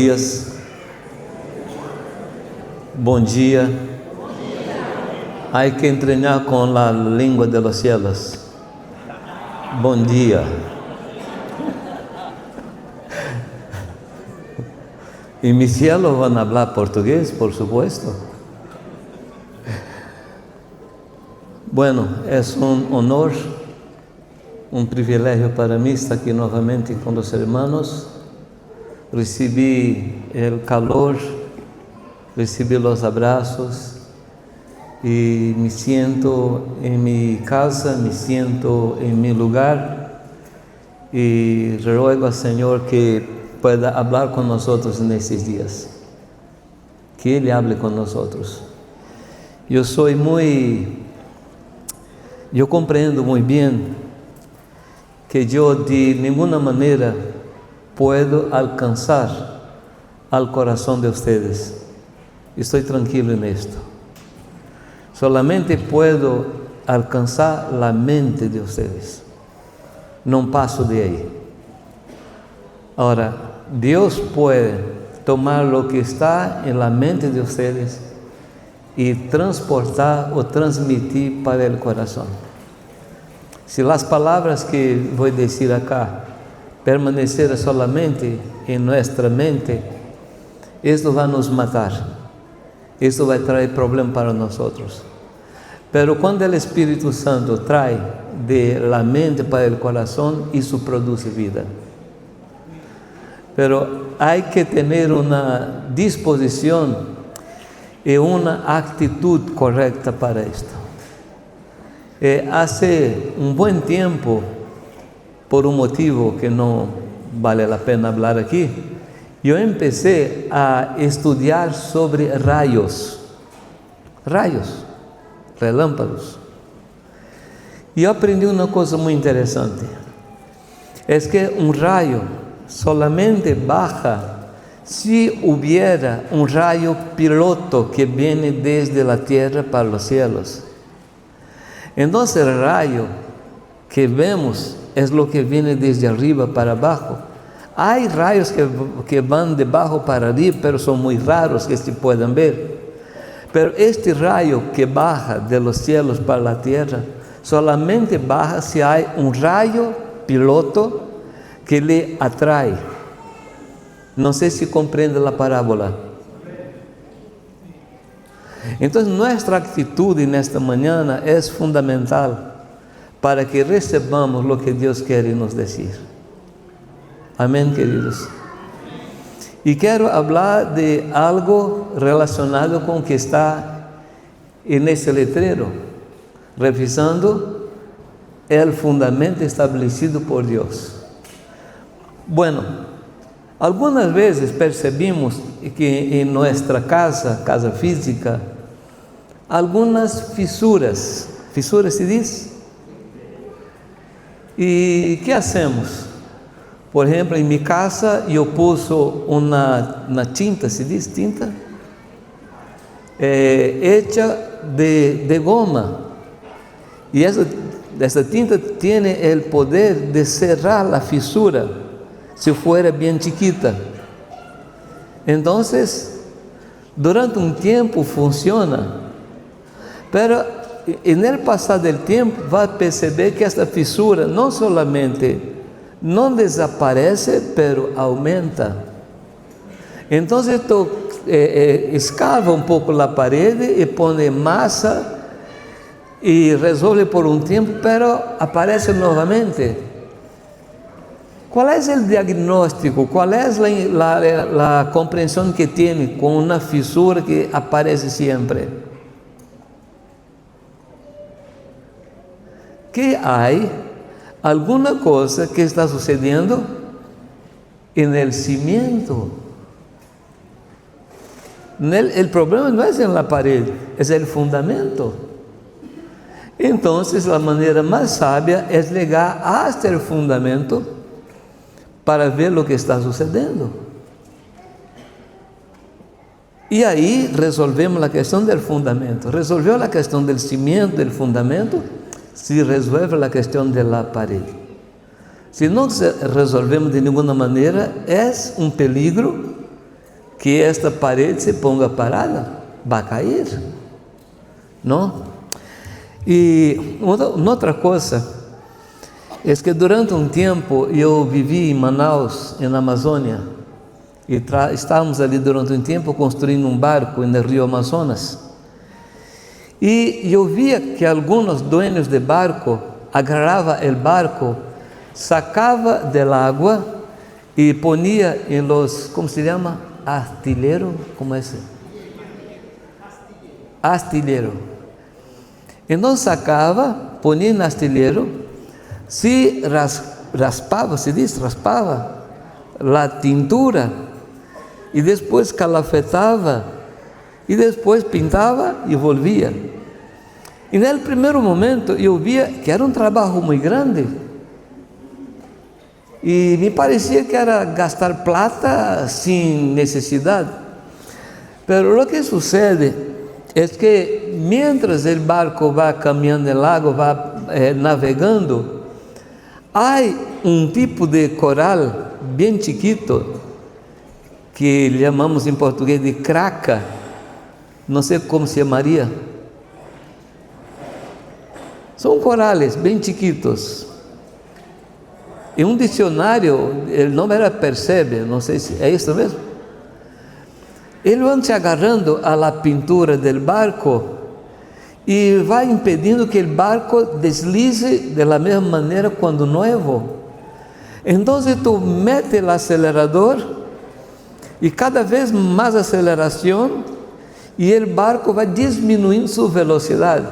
Dias. Bom dia. Hay que entrenar con la lengua de los cielos. Bom dia. Y mis cielos van a hablar portugués, por supuesto. Bueno, es un honor, un privilegio para mí estar aquí nuevamente con los hermanos. Recibí el calor, recibí los abrazos y me siento en mi casa, me siento en mi lugar y ruego al Señor que pueda hablar con nosotros en estos días, que Él hable con nosotros. Yo comprendo muy bien que yo de ninguna manera puedo alcanzar al corazón de ustedes. Estoy tranquilo en esto. Solamente puedo alcanzar la mente de ustedes. No paso de ahí. Ahora, Dios puede tomar lo que está en la mente de ustedes y transportar o transmitir para el corazón. Si las palabras que voy a decir acá permanecerem solamente en nuestra mente, esto va a nos matar, esto va a traer problema para nosotros. Pero cuando el Espíritu Santo trae de la mente para el corazón, eso produce vida. Pero hay que tener una disposición y una actitud correcta para esto. Hace un buen tiempo, por un motivo que no vale la pena hablar aquí, yo empecé a estudiar sobre rayos, relámpagos. Y yo aprendí una cosa muy interesante, es que un rayo solamente baja si hubiera un rayo piloto que viene desde la tierra para los cielos. Entonces el rayo que vemos es lo que viene desde arriba para abajo. Hay rayos que van de abajo para arriba, pero son muy raros que se puedan ver. Pero este rayo que baja de los cielos para la tierra, solamente baja si hay un rayo piloto que le atrae. No sé si comprende la parábola. Entonces nuestra actitud en esta mañana es fundamental para que recebamos lo que Dios quiere nos decir. Amén, queridos. Y quiero hablar de algo relacionado con que está en ese letrero, revisando el fundamento establecido por Dios. Bueno, algunas veces percebimos que en nuestra casa física, algunas fisuras se dice. ¿Y qué hacemos? Por ejemplo, en mi casa yo puse una tinta, ¿se dice tinta? Hecha de goma. Y esa tinta tiene el poder de cerrar la fisura si fuera bien chiquita. Entonces, durante un tiempo funciona, pero en el pasar del tiempo va a perceber que esta fisura no solamente no desaparece, pero aumenta. Entonces tú escava un poco la pared y pone masa y resuelve por un tiempo, pero aparece nuevamente. ¿Cuál es el diagnóstico? ¿Cuál es la comprensión que tiene con una fisura que aparece siempre? Que hay alguna cosa que está sucediendo en el cimiento. El problema no es en la pared, es el fundamento. Entonces la manera más sabia es llegar hasta el fundamento para ver lo que está sucediendo. Y ahí resolvemos la cuestión del fundamento. Resolvió la cuestión del cimiento, del fundamento, se resuelve la cuestión de la pared. Si no resolvemos de ninguna manera, es un peligro que esta parede se ponga parada, va a caer, ¿no? Y otra cosa es que durante un tiempo yo viví en Manaus, en Amazônia, y estávamos ali durante un tiempo construyendo un barco en el río Amazonas. Y yo via que algunos dueños de barco agarraban el barco, sacaba del agua y ponía en los, ¿cómo se llama? Astillero, ¿cómo es? Astillero. Entonces sacaba, ponía en astillero, se raspava, se dice, raspava la tintura y después calafetaba y después pintaba y volvía. Y en el primer momento yo vi que era un trabajo muy grande y me parecía que era gastar plata sin necesidad. Pero lo que sucede es que mientras el barco va caminando en el lago, va navegando, hay un tipo de coral bien chiquito que llamamos en portugués de craca, no sé cómo se llamaría. Son corales bem chiquitos. Em um dicionário, o nome era percebe, não sei se é isso mesmo. Eles vão se agarrando a la pintura del barco e vai impedindo que o barco deslize de la mesma maneira quando novo. Então, tu mete o acelerador e cada vez mais aceleração e o barco vai diminuindo sua velocidade.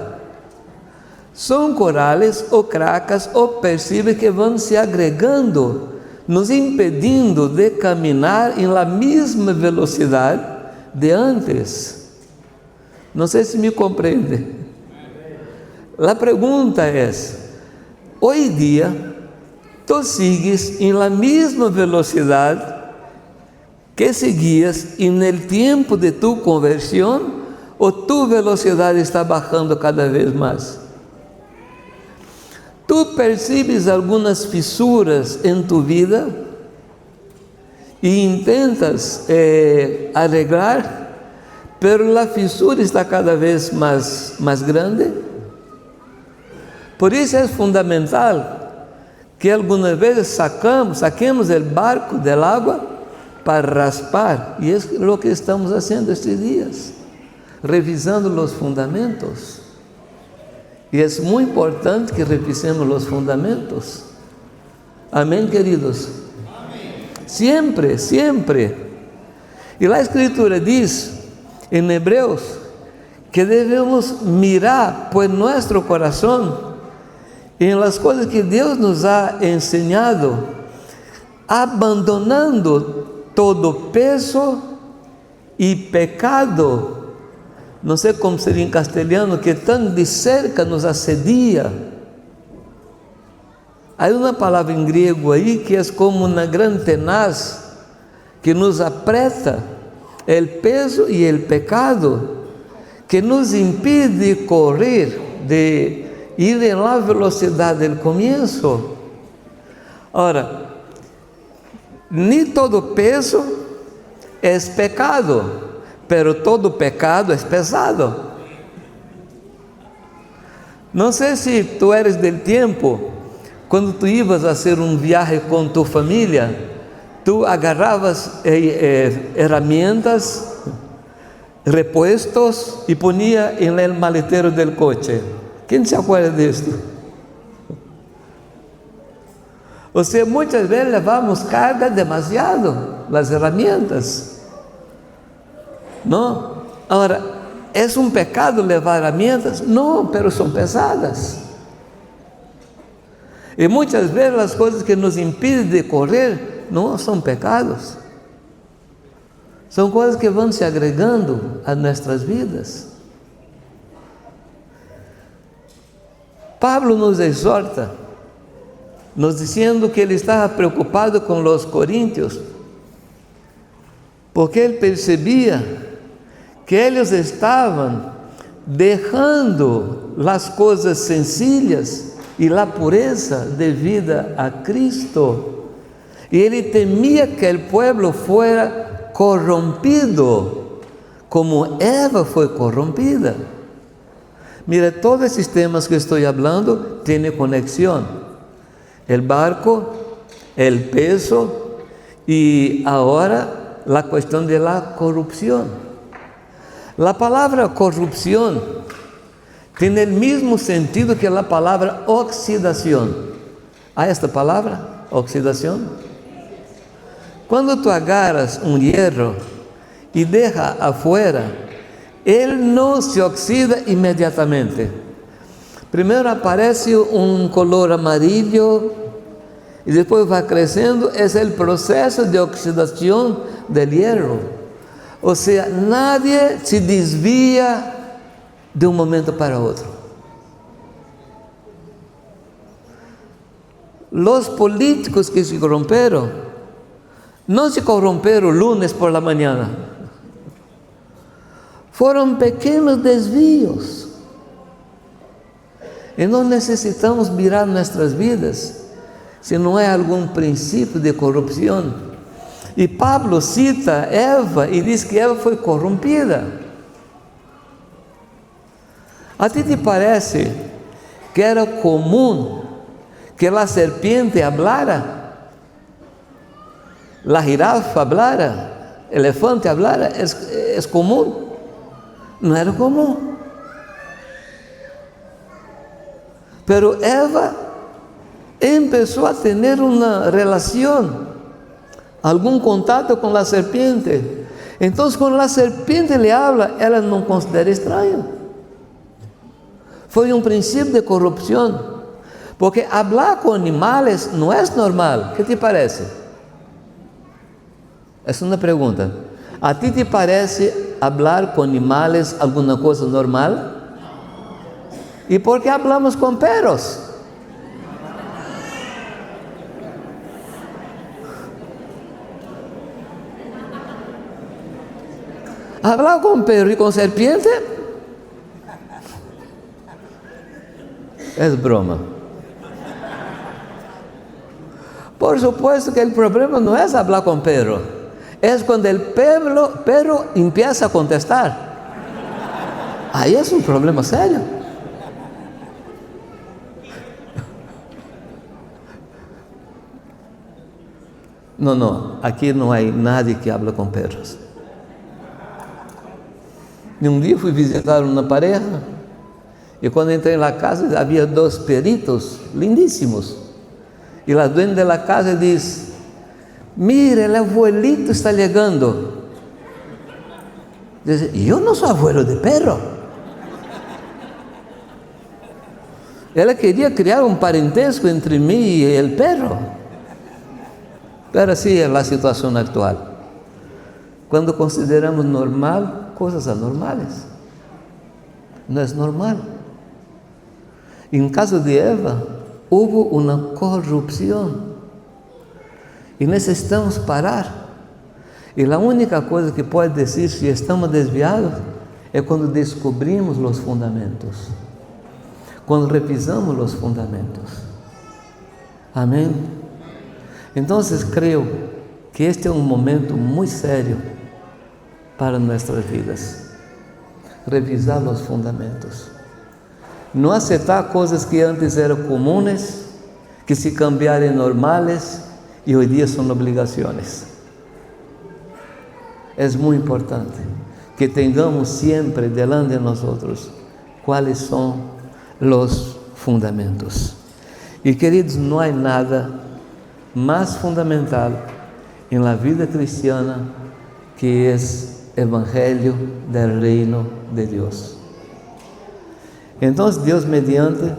São corales ou cracas ou percebes que vão se agregando, nos impedindo de caminhar em la mesma velocidade de antes. Não sei se me compreende. A pergunta é: hoje dia, tu sigues em la mesma velocidade que seguias em el tempo de tu conversão ou tu velocidade está bajando cada vez mais? Tu percebes algumas fissuras em tu vida e intentas arreglar, pero a fissura está cada vez mais grande. Por isso é fundamental que algumas vezes saquemos o barco del agua para raspar, e é o que estamos fazendo estes dias, revisando os fundamentos. E é muito importante que revisemos os fundamentos. Amém, queridos? Amém. Sempre, sempre. E a Escritura diz, em Hebreus, que devemos mirar por nosso coração em las coisas que Deus nos ha ensinado, abandonando todo peso e pecado. Não sei como seria em castelhano, que tão de cerca nos assedia. Há uma palavra em grego aí que é como uma grande tenaz que nos aprieta o peso e o pecado, que nos impide correr, de ir em la velocidade do começo. Ora, nem todo peso é pecado, pero todo pecado é pesado. Não sei se tu eres del tempo, quando tu ibas a hacer um viaje com tu família, tu agarravas herramientas, repuestos e ponia em el maletero del coche. Quem se acuerda disto? Ou seja, muitas vezes levamos carga demasiado, as herramientas. Não? Agora, é um pecado levar herramientas? Não, pero são pesadas. E muitas vezes as coisas que nos impedem de correr não são pecados. São coisas que vão se agregando a nossas vidas. Pablo nos exorta, nos dizendo que ele estava preocupado com os coríntios, porque ele percebia que eles estavam deixando as coisas sencillas e a pureza devida a Cristo, e ele temia que o povo fuera corrompido como Eva fue corrompida. Mira, todos estos temas que estoy hablando tienen conexión. El barco, el peso y ahora la cuestión de la corrupción. La palabra corrupción tiene el mismo sentido que la palabra oxidación. ¿Hay esta palabra? Oxidación. Cuando tú agarras un hierro y deja afuera, él no se oxida inmediatamente. Primero aparece un color amarillo y después va creciendo. Es el proceso de oxidación del hierro. O sea, nadie se desvía de un momento para otro. Los políticos que se corromperam, no se corromperam lunes por la mañana. Fueron pequeños desvíos. Y no necesitamos mirar nuestras vidas si no hay algún principio de corrupción. Y Pablo cita a Eva y dice que Eva fue corrompida. ¿A ti te parece que era común que la serpiente hablara? La jirafa hablara, el elefante hablara, es común. No era común. Pero Eva empezó a tener una relación, algún contacto con la serpiente. Entonces, cuando la serpiente le habla, ella no considera extraño. Fue un principio de corrupción, porque hablar con animales no es normal. ¿Qué te parece? Es una pregunta. ¿A ti te parece hablar con animales alguna cosa normal? ¿Y por qué hablamos con perros? ¿Hablar con perro y con serpiente? Es broma. Por supuesto que el problema no es hablar con perro, es cuando el perro empieza a contestar. Ahí es un problema serio. No, aquí no hay nadie que habla con perros. Y un día fui visitar una pareja y cuando entré en la casa había dos perritos lindísimos. Y la dueña de la casa dice: mire, el abuelito está llegando. Dice: yo no soy abuelo de perro. Ella quería crear un parentesco entre mí y el perro. Pero así es la situación actual. Cuando consideramos normal cosas anormales, no es normal. En caso de Eva, hubo una corrupción y necesitamos parar. Y la única cosa que puede decir si estamos desviados es cuando descubrimos los fundamentos, cuando revisamos los fundamentos. Amén. Entonces creo que este es un momento muy serio para nuestras vidas. Revisar los fundamentos. No aceptar cosas que antes eran comunes, que se cambiaron normales y hoy día son obligaciones. Es muy importante que tengamos siempre delante de nosotros cuáles son los fundamentos. Y queridos, no hay nada más fundamental en la vida cristiana que es el Evangelio del Reino de Dios. Entonces, Dios mediante,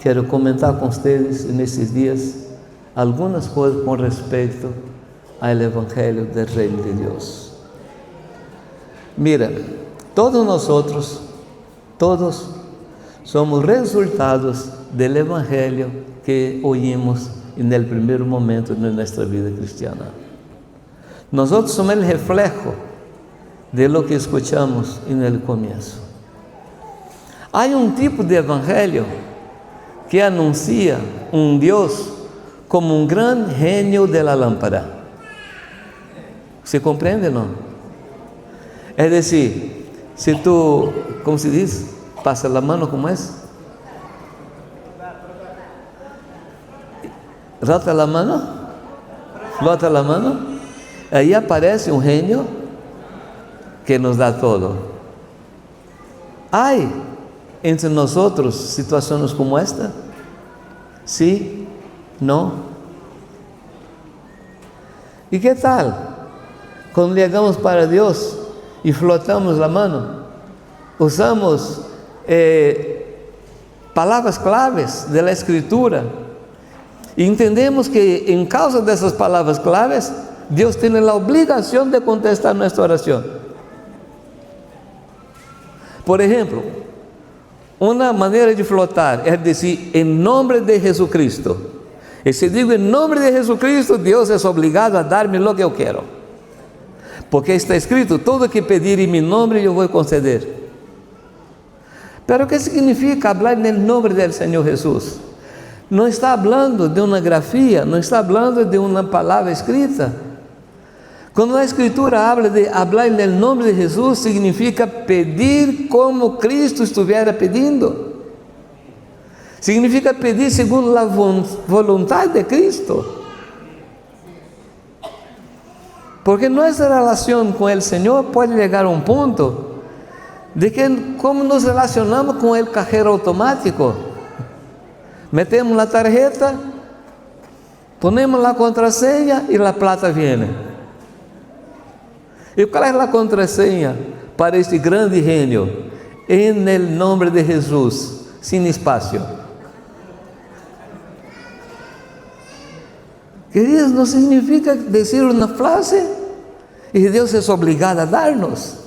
quiero comentar con ustedes en estos días algunas cosas con respecto al Evangelio del Reino de Dios. Mira, todos nosotros, todos somos resultados del Evangelio que oímos en el primer momento de nuestra vida cristiana. Nosotros somos el reflejo de lo que escuchamos en el comienzo. Hay un tipo de evangelio que anuncia un Dios como un gran genio de la lámpara. ¿Se comprende o no? Es decir, si tú, ¿cómo se dice? Pasa la mano, ¿cómo es? Rota la mano, flota la mano, ahí aparece un genio que nos da todo. ¿Hay entre nosotros situaciones como esta? ¿Sí? ¿No? ¿Y qué tal cuando llegamos para Dios y flotamos la mano? Usamos palabras claves de la Escritura y entendemos que en causa de esas palabras claves Dios tiene la obligación de contestar nuestra oración. Por ejemplo, una manera de flotar es decir, en nombre de Jesucristo. Y si digo en nombre de Jesucristo, Dios es obligado a darme lo que yo quiero. Porque está escrito, todo que pedir en mi nombre yo voy a conceder. Pero ¿qué significa hablar en el nombre del Señor Jesús? No está hablando de una grafía, no está hablando de una palabra escrita. Cuando la Escritura habla de hablar en el nombre de Jesús, significa pedir como Cristo estuviera pidiendo. Significa pedir según la voluntad de Cristo. Porque nuestra relación con el Señor puede llegar a un punto de que como nos relacionamos con el cajero automático. Metemos la tarjeta, ponemos la contraseña y la plata viene. ¿Y cuál es la contraseña para este grande genio? En el nombre de Jesús, sin espacio. Queridos, no significa decir una frase y Dios es obligado a darnos.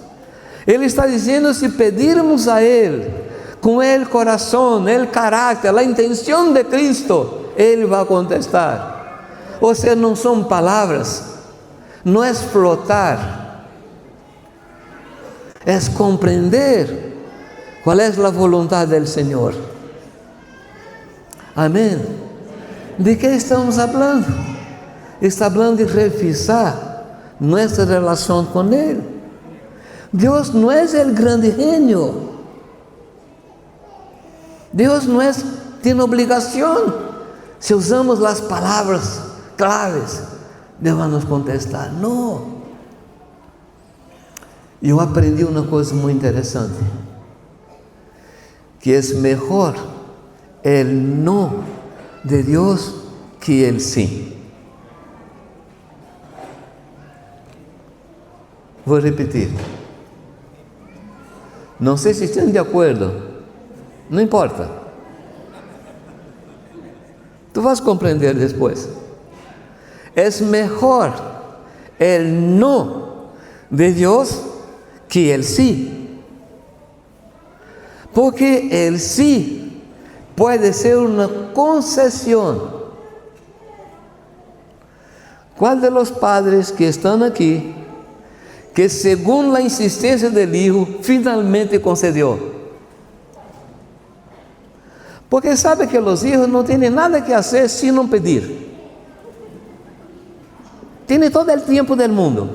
Él está diciendo, si pedirmos a Él con el corazón, el carácter, la intención de Cristo, Él va a contestar. O sea, no son palabras, no es flotar, es comprender cuál es la voluntad del Señor. Amén. ¿De qué estamos hablando? Está hablando de revisar nuestra relación con Él. Dios no es el grande genio. Dios no tiene obligación. Si usamos las palabras claves, Dios va a nos contestar. No. Yo aprendí una cosa muy interesante, que es mejor el no de Dios que el sí. Voy a repetir. No sé si están de acuerdo. No importa. Tú vas a comprender después. Es mejor el no de Dios que el sí. Porque el sí puede ser una concesión. ¿Cuál de los padres que están aquí, que según la insistencia del hijo, finalmente concedió? Porque sabe que los hijos no tienen nada que hacer sino pedir. Tiene todo el tiempo del mundo.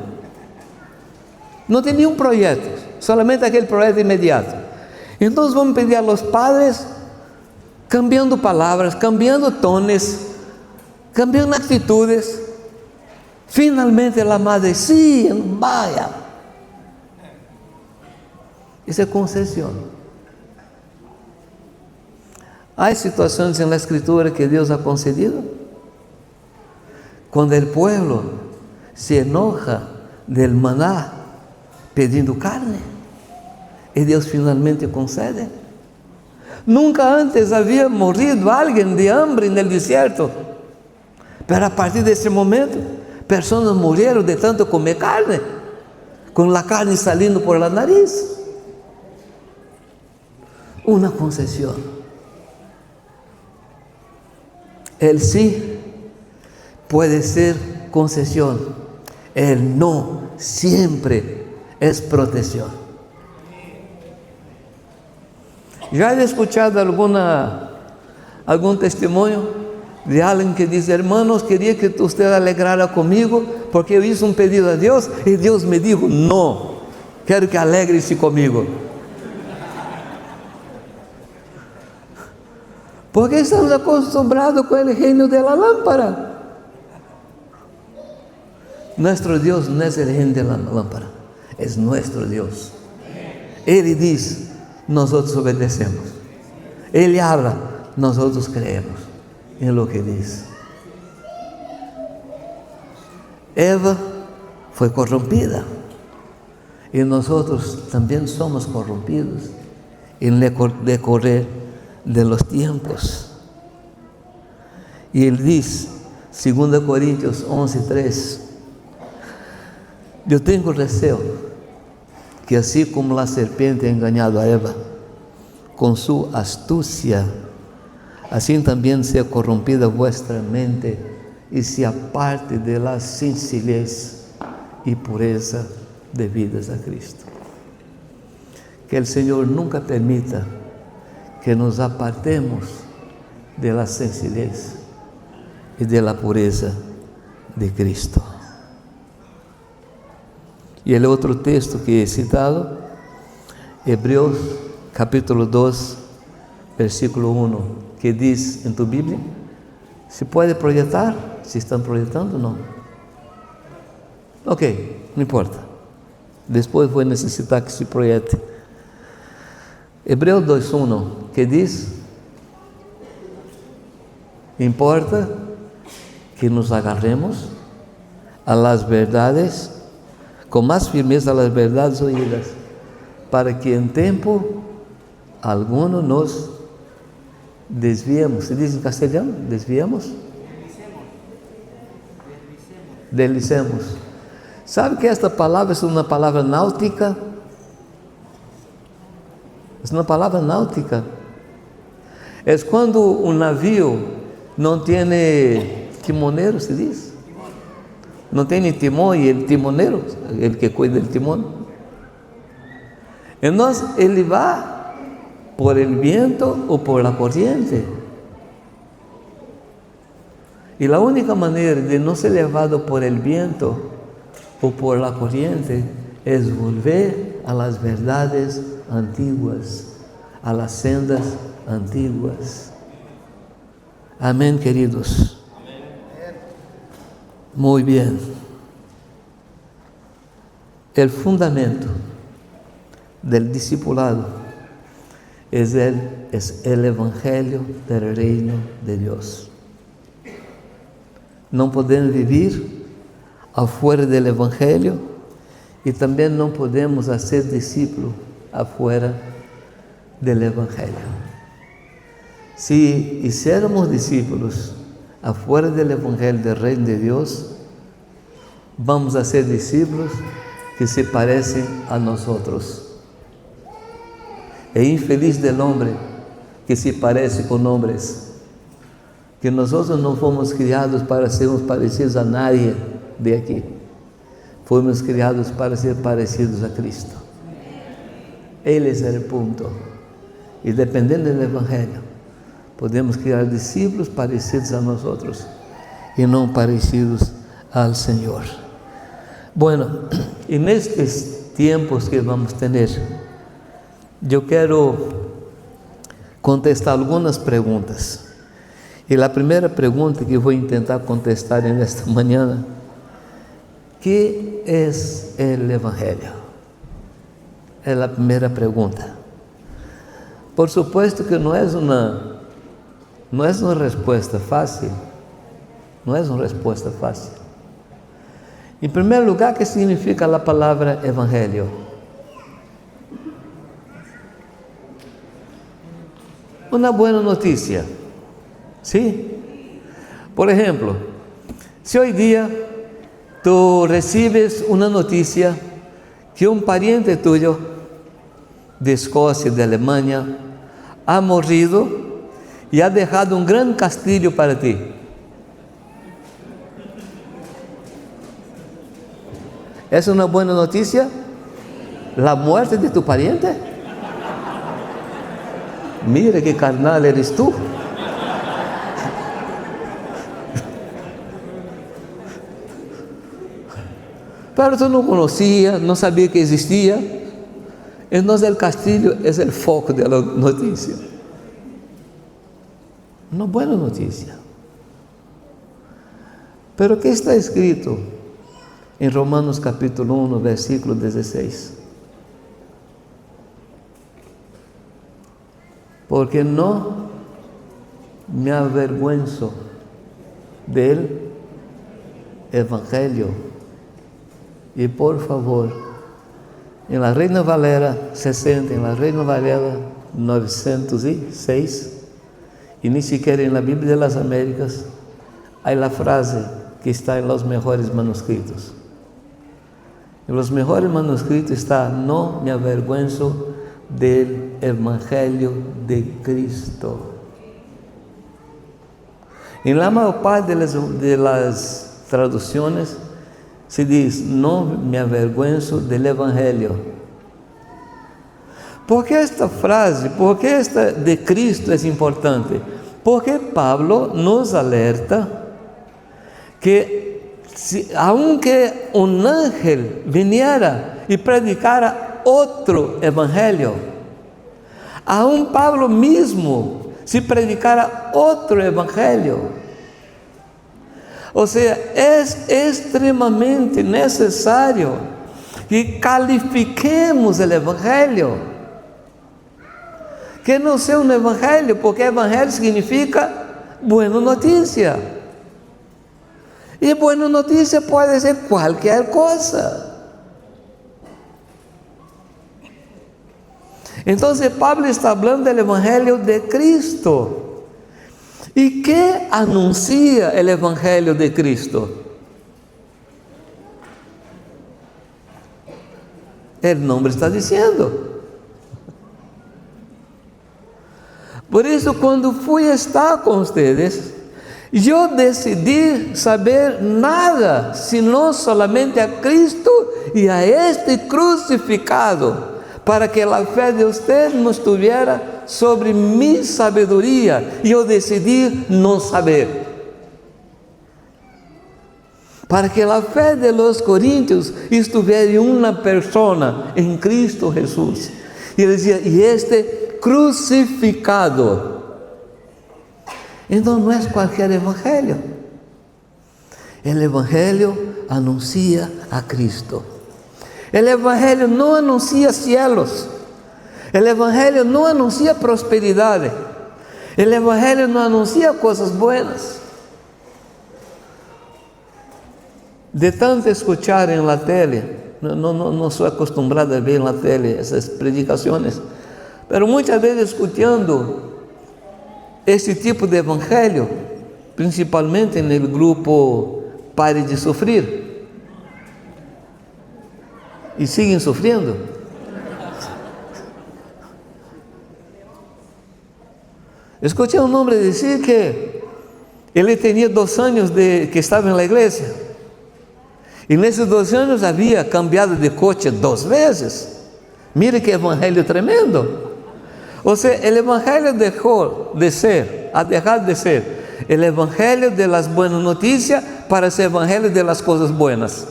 No tiene ni un proyecto, solamente aquel proyecto inmediato. Entonces vamos a pedir a los padres, cambiando palabras, cambiando tonos, cambiando actitudes. Finalmente la madre, sí, vaya. Esa es concesión. Hay situaciones en la Escritura que Dios ha concedido, cuando el pueblo se enoja del maná pedindo carne, y Dios finalmente concede. Nunca antes había morrido alguien de hambre en el desierto, pero a partir de ese momento, personas murieron de tanto comer carne, con la carne saliendo por la nariz. Una concesión. El sí puede ser concesión, el no siempre es protección. ¿Ya he escuchado algún testimonio de alguien que dice: hermanos, quería que usted alegrara conmigo porque yo hice un pedido a Dios y Dios me dijo: no, quiero que alegre-se conmigo. Porque estamos acostumbrados con el genio de la lámpara. Nuestro Dios no es el genio de la lámpara, es nuestro Dios. Él dice, nosotros obedecemos. Él habla, nosotros creemos en lo que dice. Eva fue corrompida y nosotros también somos corrompidos en el decorrer de los tiempos. Y él dice, 2 Corintios 11:3, yo tengo deseo que así como la serpiente ha engañado a Eva con su astucia, así también sea corrompida vuestra mente y se aparte de la sencillez y pureza debidas a Cristo. Que el Señor nunca permita que nos apartemos de la sencillez y de la pureza de Cristo. Y el otro texto que he citado, Hebreos capítulo 2, versículo 1, que dice en tu Biblia, ¿se puede proyectar? ¿Se están proyectando o no? Ok, no importa. Después voy a necesitar que se proyecte. Hebreos 2:1, que dice, importa que nos agarremos a las verdades, con más firmeza a las verdades oídas, para que en tiempo alguno nos desviemos. ¿Se dice en castellano? ¿Desviemos? Deslicemos. ¿Sabe que esta palabra es una palabra náutica? Es una palabra náutica. Es cuando un navío no tiene timonero, se dice. No tiene timón y el timonero, el que cuida del timón. Entonces, él va por el viento o por la corriente. Y la única manera de no ser llevado por el viento o por la corriente es volver a las verdades antiguas, a las sendas antiguas. Amén, queridos. Muy bien. El fundamento del discipulado es el Evangelio del Reino de Dios. No podemos vivir afuera del Evangelio y también no podemos hacer discípulos afuera del Evangelio. Si hiciéramos discípulos afuera del Evangelio del Reino de Dios, vamos a ser discípulos que se parecen a nosotros. Es infeliz del hombre que se parece con hombres, que nosotros no fomos criados para sermos parecidos a nadie de aquí, fomos criados para ser parecidos a Cristo. Él es el punto, y dependiendo del Evangelio, podemos criar discípulos parecidos a nosotros y no parecidos al Señor. Bueno, en estos tiempos que vamos a tener, yo quiero contestar algunas preguntas. Y la primera pregunta que voy a intentar contestar en esta mañana: ¿qué es el Evangelio? Es la primera pregunta. Por supuesto que no es una respuesta fácil. No es una respuesta fácil. En primer lugar, ¿qué significa la palabra Evangelio? Una buena noticia. ¿Sí? Por ejemplo, si hoy día tú recibes una noticia que un pariente tuyo de Escocia, de Alemania, ha morrido y ha dejado un gran castillo para ti. ¿Es una buena noticia? ¿La muerte de tu pariente? Mira qué carnal eres tú. pero tú no conocías, no sabías que existía. Entonces el castillo es el foco de la noticia. Una buena noticia. Pero ¿qué está escrito en Romanos capítulo 1, versículo 16? Porque no me avergüenzo del Evangelio. Y por favor, en la Reina Valera 60, en la Reina Valera 906, y ni siquiera en la Biblia de las Américas, hay la frase que está en los mejores manuscritos. En los mejores manuscritos está: no me avergüenzo del Evangelio de Cristo. En la mayor parte de las traducciones se dice: no me avergüenzo del Evangelio. ¿Por qué esta frase, por qué esta de Cristo es importante? Porque Pablo nos alerta que aunque un ángel viniera y predicara otro evangelio, aún Pablo mismo, si predicara otro evangelio, o sea, es extremamente necesario que califiquemos el evangelio, que no sea un evangelio, porque evangelio significa buena noticia. Y buena noticia puede ser cualquier cosa. Entonces Pablo está hablando del Evangelio de Cristo. ¿Y qué anuncia el Evangelio de Cristo? El nombre está diciendo. Por eso, cuando fui a estar con ustedes, yo decidí saber nada, sino solamente a Cristo y a este crucificado, para que la fe de usted no estuviera sobre mi sabiduría. Y yo decidí no saber, para que la fe de los corintios estuviera en una persona, en Cristo Jesús. Y él decía: y este crucificado. Entonces no es cualquier evangelio. El evangelio anuncia a Cristo. El evangelio no anuncia cielos. El evangelio no anuncia prosperidad. El evangelio no anuncia cosas buenas. De tanto escuchar en la tele, no soy acostumbrado a ver en la tele esas predicaciones, pero muchas veces escuchando este tipo de evangelio, principalmente en el grupo Pare de Sufrir, y siguen sufriendo. Escuché a un hombre decir que él tenía 2 años que estaba en la iglesia, y en esos 2 años había cambiado de coche 2 veces. Mire qué evangelio tremendo. O sea, el evangelio ha dejado de ser el evangelio de las buenas noticias para ser evangelio de las cosas buenas.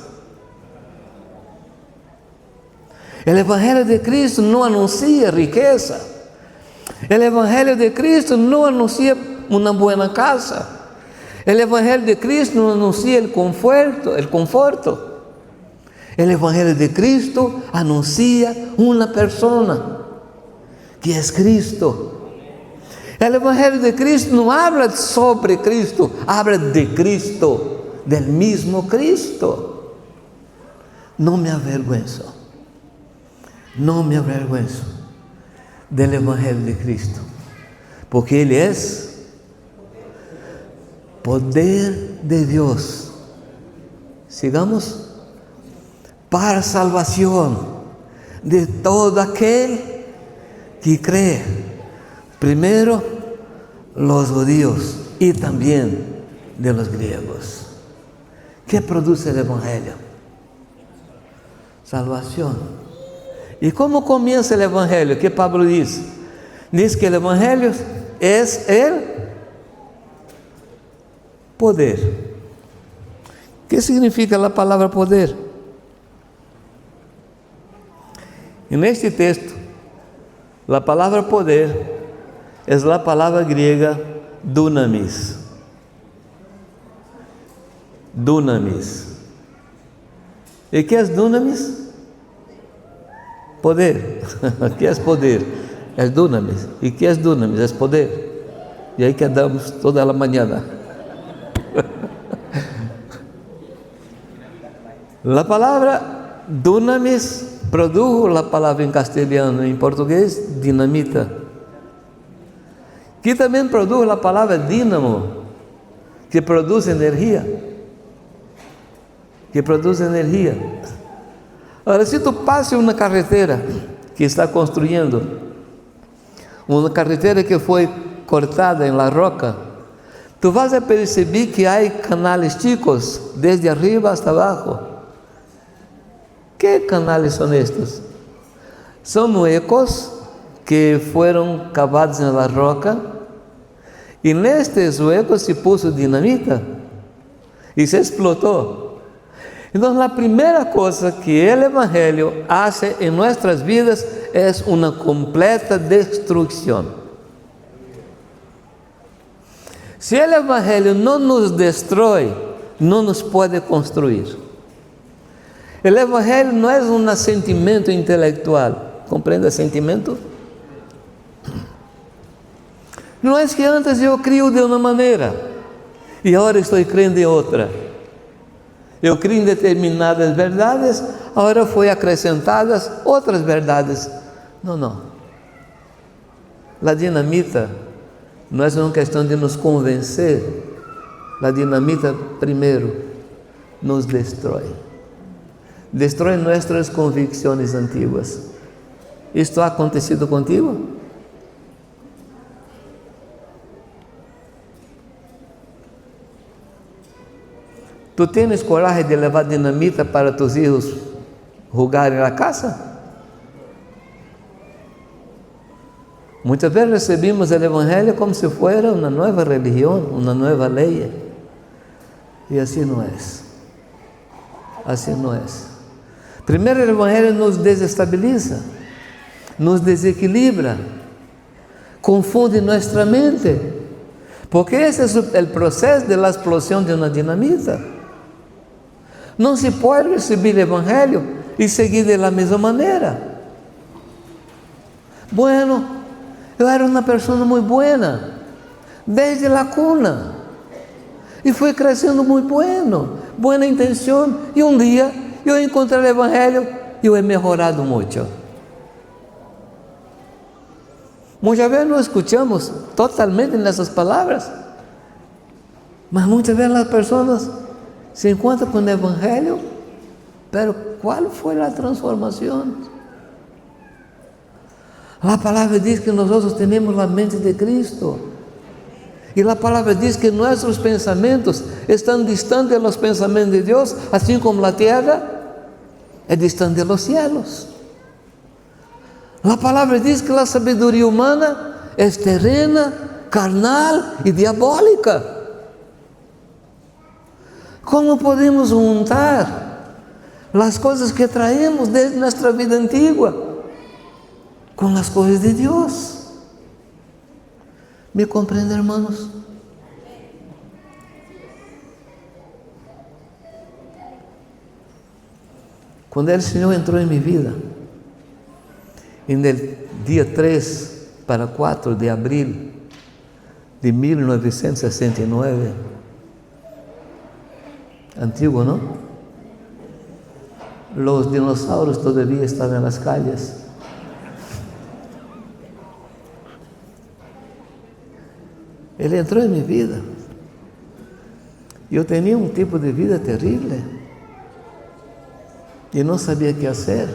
El evangelio de Cristo no anuncia riqueza. El evangelio de Cristo no anuncia una buena casa. El evangelio de Cristo no anuncia el conforto. El evangelio de Cristo anuncia una persona, que es Cristo. El evangelio de Cristo no habla sobre Cristo, habla de Cristo, del mismo Cristo. No me avergüenzo del evangelio de Cristo, porque Él es poder de Dios. Sigamos. Para salvación de todo aquel que cree, primero los judíos y también de los griegos. ¿Qué produce el evangelio? Salvación. ¿Y cómo comienza el evangelio? ¿Qué Pablo dice? Dice que el evangelio es el poder. ¿Qué significa la palabra poder? En este texto, la palabra poder es la palabra griega dunamis. Dunamis. ¿Y qué es dunamis? Poder. ¿Qué es poder? Es dunamis. ¿Y qué es dunamis? Es poder. Y ahí quedamos toda la mañana. La palabra dunamis produjo la palabra en castellano, en portugués, dinamita. Que también produjo la palabra dínamo, que produce energía. Que produce energía. Ahora, si tú pasas una carretera que está construyendo, una carretera que fue cortada en la roca, tú vas a percibir que hay canales chicos desde arriba hasta abajo. ¿Qué canales son estos? Son huecos que fueron cavados en la roca, y en estos huecos se puso dinamita y se explotó. Entonces, la primera cosa que el Evangelio hace en nuestras vidas es una completa destrucción. Si el Evangelio no nos destruye, no nos puede construir. El Evangelio no es un sentimiento intelectual. ¿Comprende el sentimiento? No es que antes yo creo de una manera y ahora estoy creyendo de otra. Eu creio em determinadas verdades, agora foi acrescentadas outras verdades. Não, não. A dinamita não é uma questão de nos convencer. A dinamita, primeiro, nos destrói. Destrói nossas convicções antiguas. Isto ha acontecido contigo? Tu tens coragem de levar dinamita para tus hijos jugarem na casa? Muitas vezes recebemos o Evangelho como se fosse uma nova religião, uma nova lei. E assim não é. Assim não é. Primeiro, o Evangelho nos desestabiliza, nos desequilibra, confunde nossa mente, porque esse é o processo de la explosão de uma dinamita. Não se pode receber o Evangelho e seguir da mesma maneira. Bueno, eu era uma pessoa muito boa, desde a cuna, e fui crescendo muito bueno, boa intenção, e um dia eu encontrei o Evangelho e eu he melhorado muito. Muitas vezes não escutamos totalmente nessas palavras, mas muitas vezes as pessoas se encontram com o Evangelho, pero qual foi a transformação? A palavra diz que nós temos a mente de Cristo, e a palavra diz que nossos pensamentos estão distantes dos pensamentos de Deus, assim como a terra é distante dos cielos. A palavra diz que a sabedoria humana é terrena, carnal e diabólica. Como podemos juntar as coisas que traemos desde nossa vida antiga com as coisas de Deus? ¿Me compreende, hermanos? Quando o Senhor entrou em minha vida, no dia 3 para 4 de abril de 1969, antigo, ¿no? Los dinosaurios todavía estaban en las calles. Ele entrou em minha vida. Eu tinha um tipo de vida terrível e não sabia o que fazer.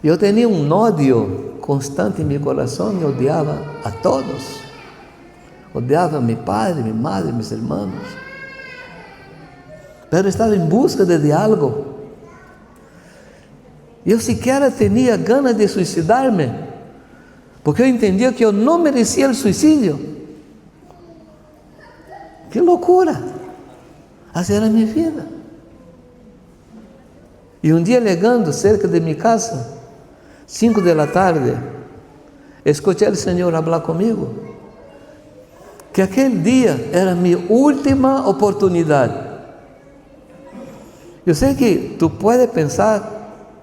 Eu tinha um ódio constante em meu coração e odiava a todos. Odiava a meu pai, minha madre, meus irmãos. Mas estava em busca de diálogo. Eu sequer tinha ganas de suicidar-me, porque eu entendia que eu não merecia o suicídio. Que loucura! Essa era a minha vida. E um dia, chegando cerca de minha casa, 5 de la tarde, escuché al Señor hablar conmigo, que aquel día era mi última oportunidad. Yo sé que tú puedes pensar,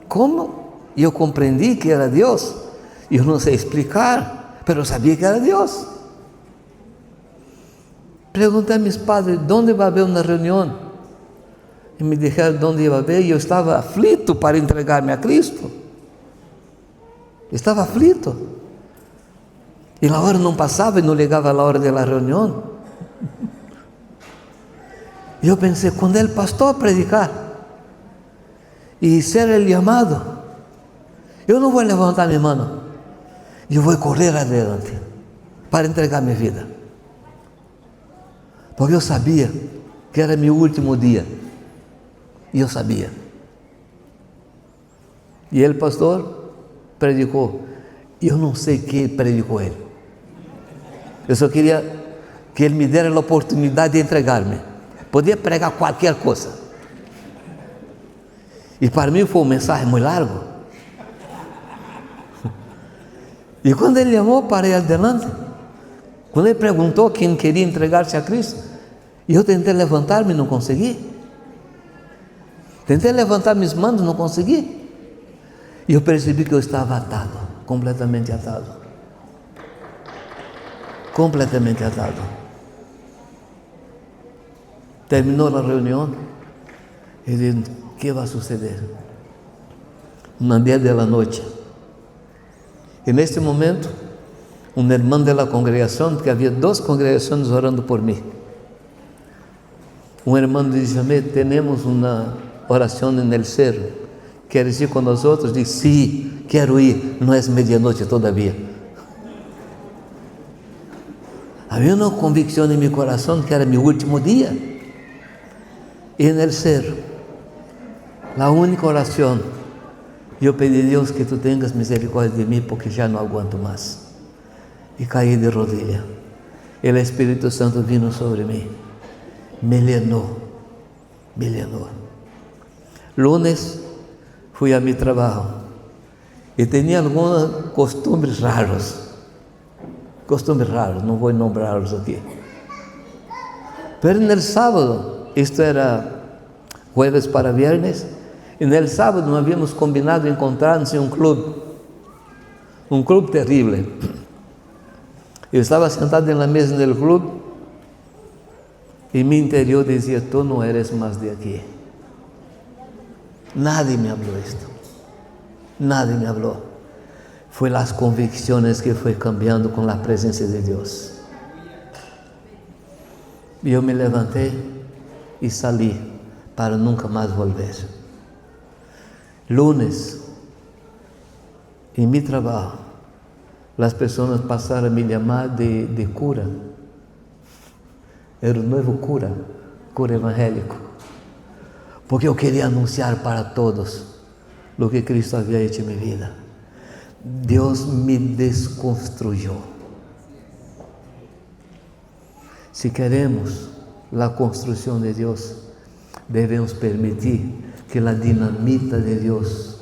¿cómo? Yo comprendí que era Dios. Yo no sé explicar, pero sabía que era Dios. Pregunté a mis padres, ¿dónde va a haber una reunión? Y me dijeron dónde iba a haber, y yo estaba aflito para entregarme a Cristo. Estaba aflito. E a hora não passava e não chegava a hora da reunião. E eu pensei, quando o pastor predicar e ser o chamado, eu não vou levantar minha mão, eu vou correr adiante para entregar minha vida, porque eu sabia que era meu último dia, e eu sabia. E o pastor predicou, e eu não sei que predicou ele. Eu só queria que ele me desse a oportunidade de entregar-me. Podia pregar qualquer coisa. E para mim foi uma mensagem muito larga. E quando ele chamou para ir adiante, quando ele perguntou quem queria entregar-se a Cristo, e eu tentei levantar-me e não consegui. Tentei levantar minhas mãos, não consegui. E eu percebi que eu estava atado, completamente atado. Completamente atado. Terminou a reunião e disse, o que vai suceder? Uma 10 da noite. E neste momento, um irmão da congregação, porque havia 2 congregações orando por mim. Um irmão disse-me, temos uma oração no cerro, ¿queres ir com nós outros? Disse, sim, quero ir, não é medianoite todavia. Havia uma convicção em meu coração que era meu último dia. E no cerro, a única oração, eu pedi a Deus que tu tenhas misericórdia de mim, porque já não aguento mais. E caí de rodilha. E o Espírito Santo vino sobre mim, me llenou, me llenou. Lunes fui a meu trabalho e tinha alguns costumes raros. Costumes raros, não vou nombrá-los aqui. Pero no sábado, isto era jueves para viernes, e no sábado nós havíamos combinado encontrar-nos em um clube terrível. Eu estava sentado na mesa do clube e meu interior dizia, tu não eres mais de aqui. Nadie me falou isto, nadie me falou. Foi as convicções que foi cambiando com a presença de Deus. E eu me levantei e saí para nunca mais volver. Lunes, em meu trabalho, as pessoas passaram a me chamar de cura. Era o novo cura evangélico, porque eu queria anunciar para todos o que Cristo havia hecho em minha vida. Deus me desconstruiu. Se queremos a construção de Deus, devemos permitir que a dinamita de Deus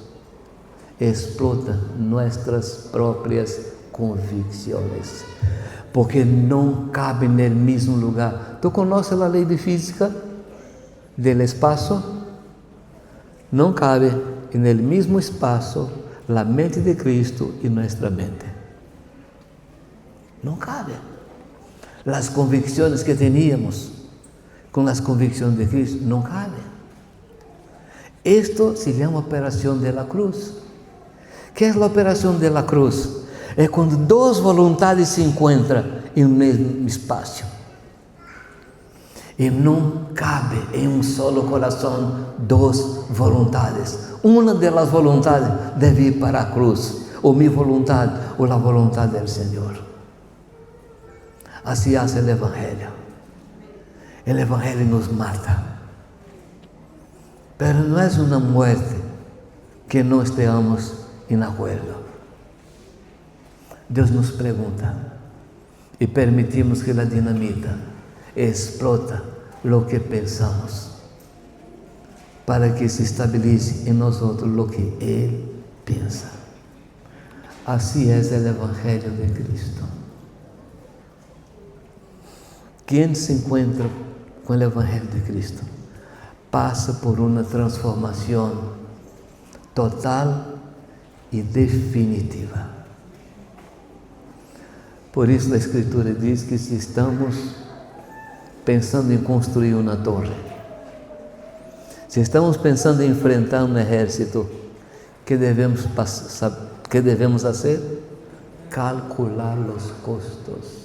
explota nossas próprias convicções, porque não cabe no mesmo lugar. Tu conheces a lei de física do espaço? Não cabe no mesmo espaço a mente de Cristo e nossa mente. Não cabe. As convicções que teníamos com as convicções de Cristo não cabem. Isto se chama operação de la cruz. Que é a operação de la cruz? É quando 2 vontades se encontram em um mesmo espaço. E não cabe em um solo coração 2 vontades. Uma delas vontades deve ir para a cruz, ou minha vontade, ou a vontade do Senhor. Assim hace o Evangelho. O Evangelho nos mata. Pero não é uma morte que não estejamos em acordo. Deus nos pergunta e permitimos que a dinamita explota o que pensamos, para que se estabeleça em nós o que Ele pensa. Así es el Evangelio de Cristo. Quien se encuentra con el Evangelio de Cristo pasa por una transformación total y definitiva. Por isso a Escritura diz que se estamos pensando em construir uma torre, se estamos pensando em enfrentar um exército, que devemos fazer? Calcular os custos.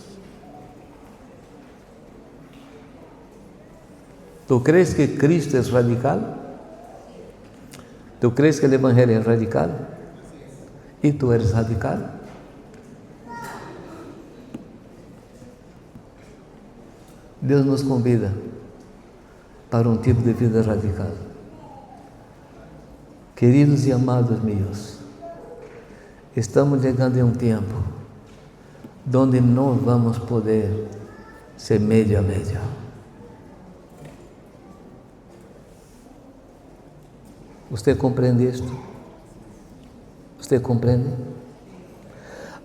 ¿Tú crees que Cristo es radical? ¿Tú crees que el Evangelio es radical? ¿Y tú eres radical? Deus nos convida para um tipo de vida radical. Queridos e amados meus, estamos chegando em um tempo onde não vamos poder ser meio a meio. Você compreende isto? Você compreende?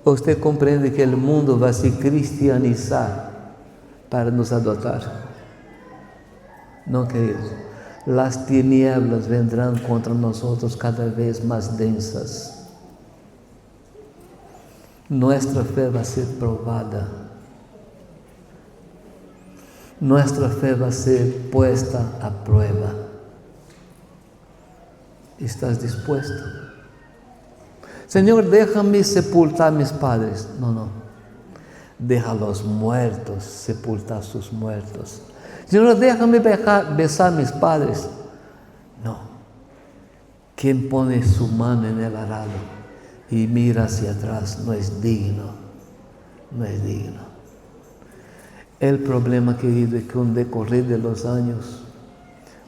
Você compreende que o mundo vai se cristianizar para nos adotar? Não, queridos. As tinieblas vendrão contra nós cada vez mais densas. Nossa fé vai ser provada. Nossa fé vai ser puesta a prueba. ¿Estás dispuesto? Señor, déjame sepultar a mis padres. No. Deja a los muertos sepultar a sus muertos. Señor, déjame besar a mis padres. No. Quien pone su mano en el arado y mira hacia atrás no es digno. No es digno. El problema, querido, es que con el decorrer de los años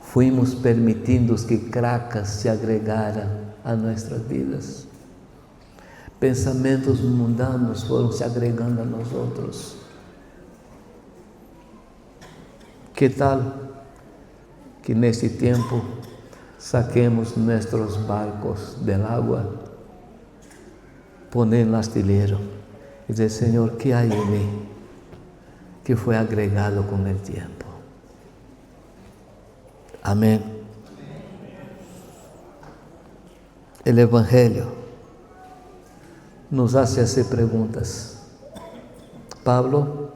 fuimos permitindo que cracas se agregaram a nossas vidas. Pensamentos mundanos foram se agregando a nós outros. Que tal que nesse tempo saquemos nossos barcos del agua, poner no astillero e dizer: Senhor, que há em mim que foi agregado com o tempo? Amém. O Evangelho nos hace hacer perguntas. Pablo,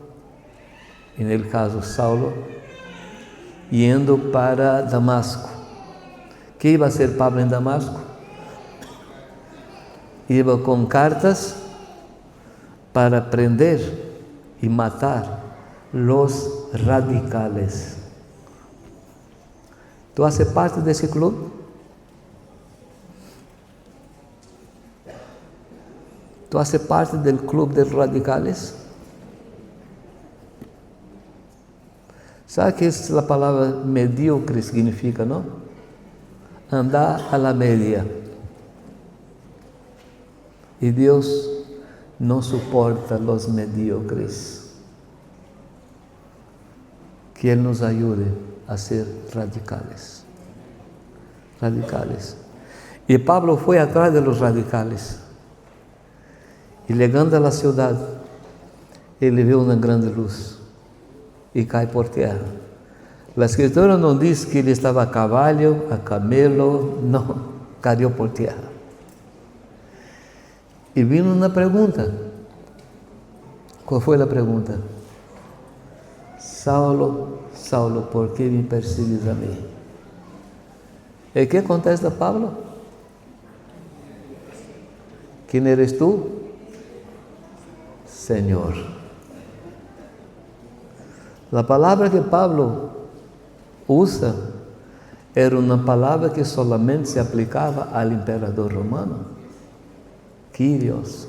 no caso Saulo, indo para Damasco. Que iba a ser Pablo em Damasco? Iba com cartas para prender e matar los radicales. ¿Tú haces parte de ese club? ¿Tú haces parte del club de radicales? ¿Sabe qué es la palabra mediocre significa, no? Andar a la media. Y Dios no soporta los mediocres. Que Él nos ayude a ser radicales. Radicales. Y Pablo fue atrás de los radicales. Y llegando a la ciudad, él vio una grande luz y cae por tierra. La escritura no dice que ele estava a caballo, a camelo, não, caiu por tierra. E vino uma pergunta. Qual foi a pergunta? Saulo, Saulo, ¿por qué me persigues a mí? ¿Y qué contesta Pablo? ¿Quién eres tú? Señor. La palabra que Pablo usa era uma palavra que solamente se aplicava ao imperador romano. Kyrios.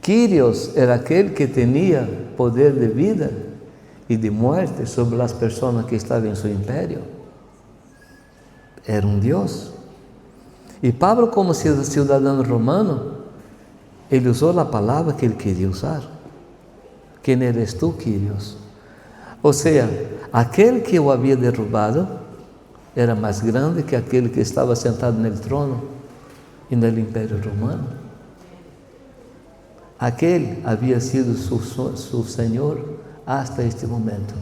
Kyrios era aquele que tinha poder de vida e de morte sobre as pessoas que estavam em seu império. Era um Deus. E Pablo, como cidadão romano, ele usou a palavra que ele queria usar. Quem eres tu, Kyrios? Ou seja, aquele que o havia derrubado era mais grande que aquele que estava sentado no trono e no império romano. aquel había sido su Señor hasta este momento.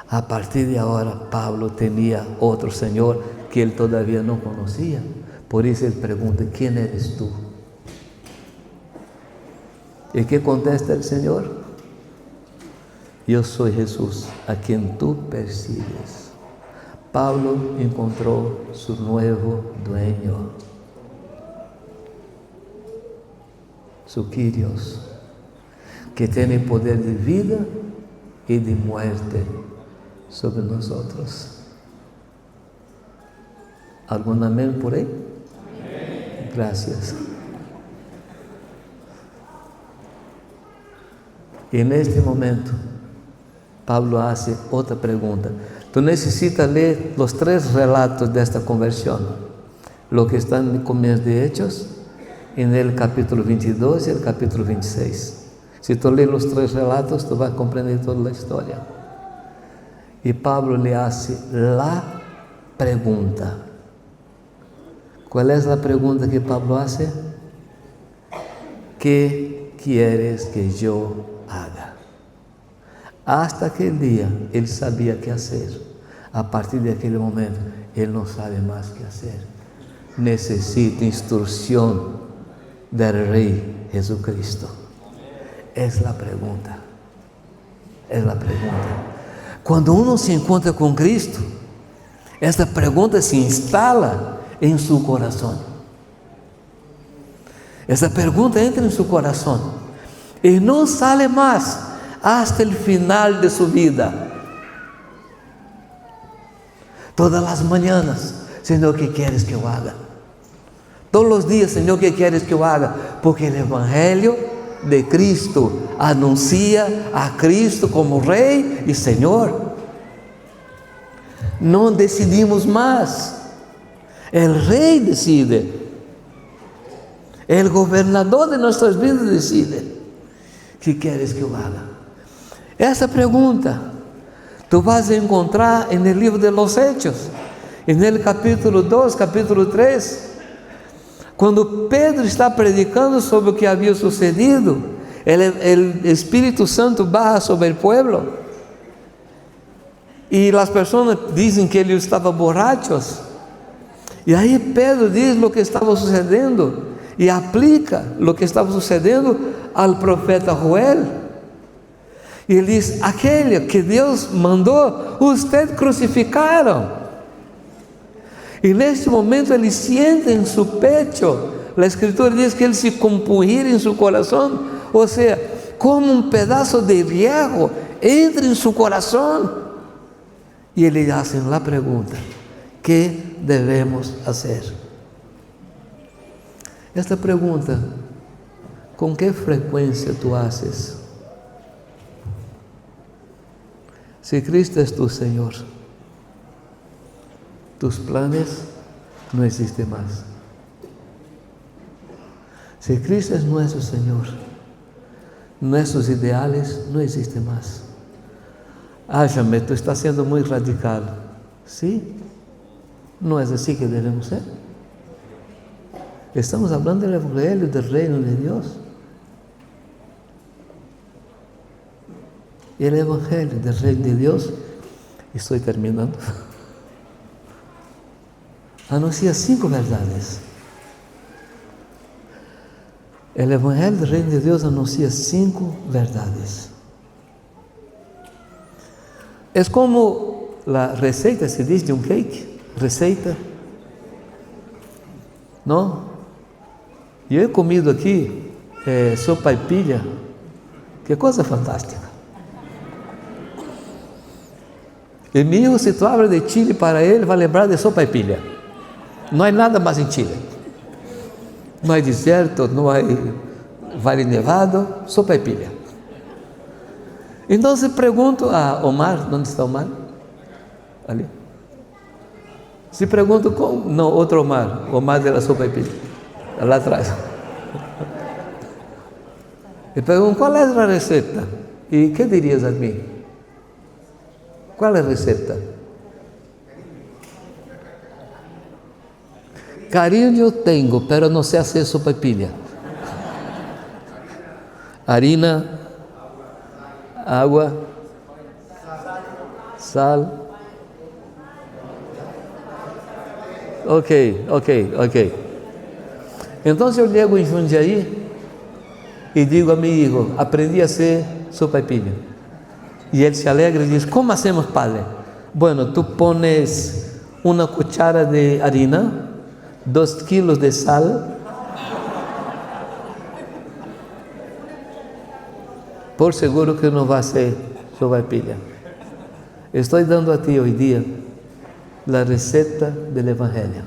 A partir de ahora, Pablo tenía otro Señor que él todavía no conocía. Por eso él pregunta: ¿quién eres tú? ¿Y qué contesta el Señor? Yo soy Jesús, a quien tú persigues. Pablo encontró su nuevo dueño, su Kyrios, que tiene poder de vida y de muerte sobre nosotros. ¿Algún amén por ahí? Amén. Gracias. Y en este momento, Pablo hace otra pregunta. Tú necesitas leer los 3 relatos de esta conversión, lo que está en el comienzo de Hechos, en el capítulo 22 y el capítulo 26. Si tú lees los 3 relatos, tú vas a comprender toda la historia. Y Pablo le hace la pregunta. ¿Cuál es la pregunta que Pablo hace? ¿Qué quieres que yo haga? Hasta aquel día él sabía qué hacer. A partir de aquel momento él no sabe más qué hacer. Necesita instrucción del Rey Jesucristo. Es la pregunta. Es la pregunta. Cuando uno se encuentra con Cristo, esta pregunta se instala en su corazón. Esa pregunta entra en su corazón y no sale más hasta el final de su vida. Todas las mañanas: Señor, ¿qué quieres que yo haga? Todos los días: Señor, ¿qué quieres que yo haga? Porque el Evangelio de Cristo anuncia a Cristo como Rey y Señor. No decidimos más, el Rey decide, el gobernador de nuestras vidas decide. ¿Qué quieres que yo haga? Esa pregunta tú vas a encontrar en el libro de los Hechos, en el capítulo 2, capítulo 3. Cuando Pedro está predicando sobre lo que había sucedido, el Espíritu Santo baja sobre el pueblo. Y las personas dicen que él estaba borracho. Y ahí Pedro dice lo que estaba sucediendo y aplica lo que estaba sucediendo al profeta Joel. Y él dice: aquello que Dios mandó, usted crucificaron. Y en este momento ele siente en su pecho, la escritura dice que él se compungiera en su corazón, o sea, como un pedazo de hierro entra en su corazón. Y le hacen la pregunta: ¿qué debemos hacer? Esta pregunta, ¿con qué frecuencia tú haces? Si Cristo es tu Señor, tus planes no existen más. Si Cristo es nuestro Señor, nuestros ideales no existen más. Ájame, tú estás siendo muy radical. ¿Sí? ¿No es así que debemos ser? Estamos hablando del Evangelio del Reino de Dios. Y el Evangelio del Reino de Dios, estoy terminando, anuncia 5 verdades. El Evangelio del Reino de Dios anuncia 5 verdades. Es como la receta, se dice, de un cake. Receita. ¿No? Yo he comido aquí sopaipilla. Qué cosa fantástica. Y mi hijo, si tú hablas de Chile para él, va a lembrar de sopaipilla. No hay nada más en Chile. No hay desierto, no hay Vale Nevado, sopaipilla. Entonces pregunto a Omar, ¿dónde está Omar? Ali. Si pregunto con, no, otro Omar de la sopaipilla, lá atrás. Y pregunto, ¿cuál es la receta? ¿Y qué dirías a mí? ¿Cuál es la receta? Cariño tengo, pero no sé hacer sopaipilla. harina, agua, sal. Ok. Entonces yo llego en Jundiaí y digo a mi hijo, aprendí a hacer sopaipilla. Y él se alegra y dice, ¿cómo hacemos, padre? Bueno, tú pones una cuchara de harina, 2 kilos de sal, por seguro que no va a ser sopaipilla. Estoy dando a ti hoy día la receta del Evangelio.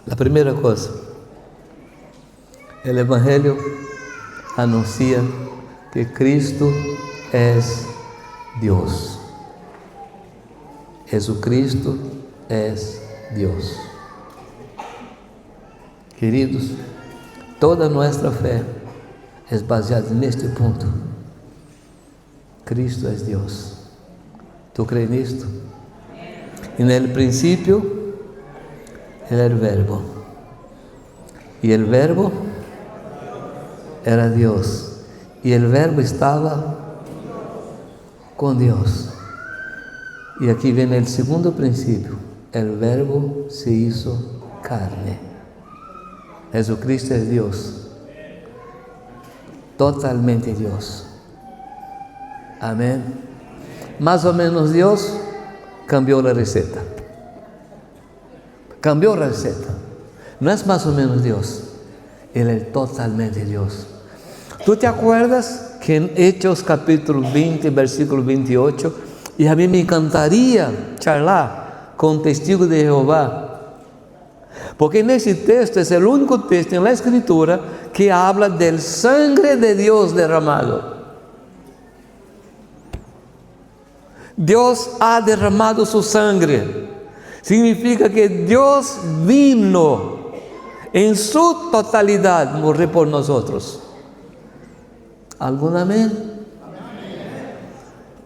La primera cosa, el Evangelio anuncia que Cristo es Dios. Jesucristo es Dios. Queridos, toda nuestra fe es baseada en este punto. Cristo es Dios. ¿Tú crees en esto? En el principio era el Verbo. Y el Verbo era Dios. Y el Verbo estaba con Dios. Y aquí viene el segundo principio. El Verbo se hizo carne. Jesucristo es Dios. Totalmente Dios. Amén. Más o menos Dios cambió la receta. Cambió la receta. No es más o menos Dios. Él es totalmente Dios. ¿Tú te acuerdas que en Hechos capítulo 20, versículo 28, y a mí me encantaría charlar con testigos de Jehová? Porque en ese texto es el único texto en la Escritura que habla del sangre de Dios derramado. Dios ha derramado su sangre. Significa que Dios vino en su totalidad a morir por nosotros. ¿Algún amén?